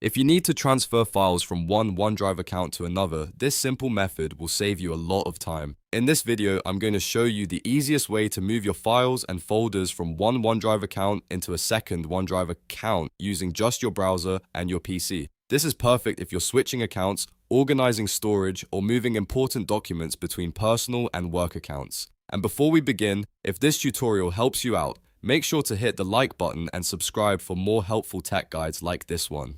If you need to transfer files from one OneDrive account to another, this simple method will save you a lot of time. In this video, I'm going to show you the easiest way to move your files and folders from one OneDrive account into a second OneDrive account using just your browser and your PC. This is perfect if you're switching accounts, organizing storage, or moving important documents between personal and work accounts. And before we begin, if this tutorial helps you out, make sure to hit the like button and subscribe for more helpful tech guides like this one.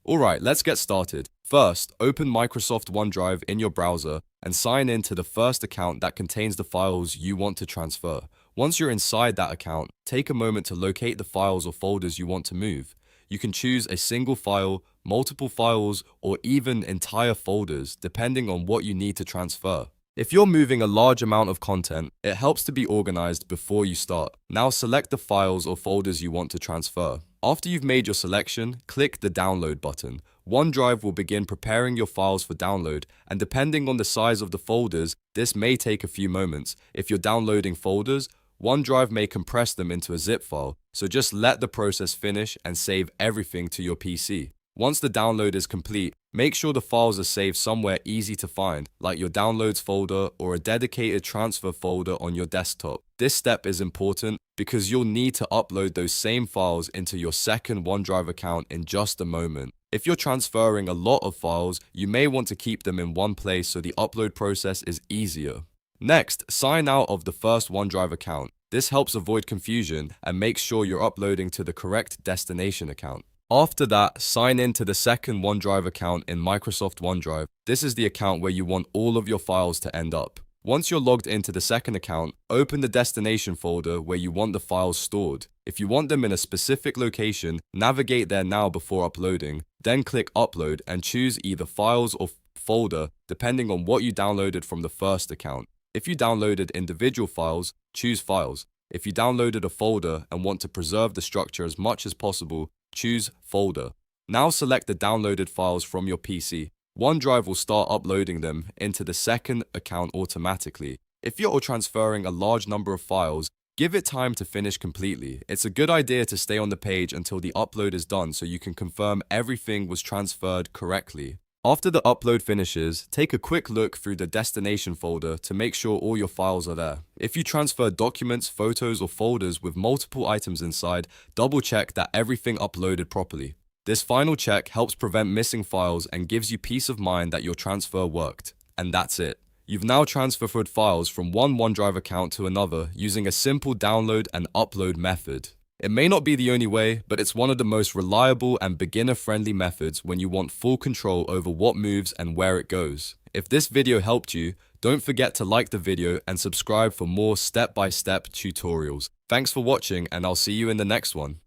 Alright, let's get started. First, open Microsoft OneDrive in your browser and sign in to the first account that contains the files you want to transfer. Once you're inside that account, take a moment to locate the files or folders you want to move. You can choose a single file, multiple files, or even entire folders, depending on what you need to transfer. If you're moving a large amount of content, it helps to be organized before you start. Now select the files or folders you want to transfer. After you've made your selection, click the download button. OneDrive will begin preparing your files for download, and depending on the size of the folders, this may take a few moments. If you're downloading folders, OneDrive may compress them into a zip file, so just let the process finish and save everything to your PC. Once the download is complete, make sure the files are saved somewhere easy to find, like your downloads folder or a dedicated transfer folder on your desktop. This step is important because you'll need to upload those same files into your second OneDrive account in just a moment. If you're transferring a lot of files, you may want to keep them in one place so the upload process is easier. Next, sign out of the first OneDrive account. This helps avoid confusion and makes sure you're uploading to the correct destination account. After that, sign in to the second OneDrive account in Microsoft OneDrive. This is the account where you want all of your files to end up. Once you're logged into the second account, open the destination folder where you want the files stored. If you want them in a specific location, navigate there now before uploading. Then click Upload and choose either files or folder depending on what you downloaded from the first account. If you downloaded individual files, choose Files. If you downloaded a folder and want to preserve the structure as much as possible, choose Folder. Now select the downloaded files from your PC. OneDrive will start uploading them into the second account automatically. If you're transferring a large number of files, give it time to finish completely. It's a good idea to stay on the page until the upload is done so you can confirm everything was transferred correctly. After the upload finishes, take a quick look through the destination folder to make sure all your files are there. If you transfer documents, photos, or folders with multiple items inside, double check that everything uploaded properly. This final check helps prevent missing files and gives you peace of mind that your transfer worked. And that's it. You've now transferred files from one OneDrive account to another using a simple download and upload method. It may not be the only way, but it's one of the most reliable and beginner-friendly methods when you want full control over what moves and where it goes. If this video helped you, don't forget to like the video and subscribe for more step-by-step tutorials. Thanks for watching, and I'll see you in the next one.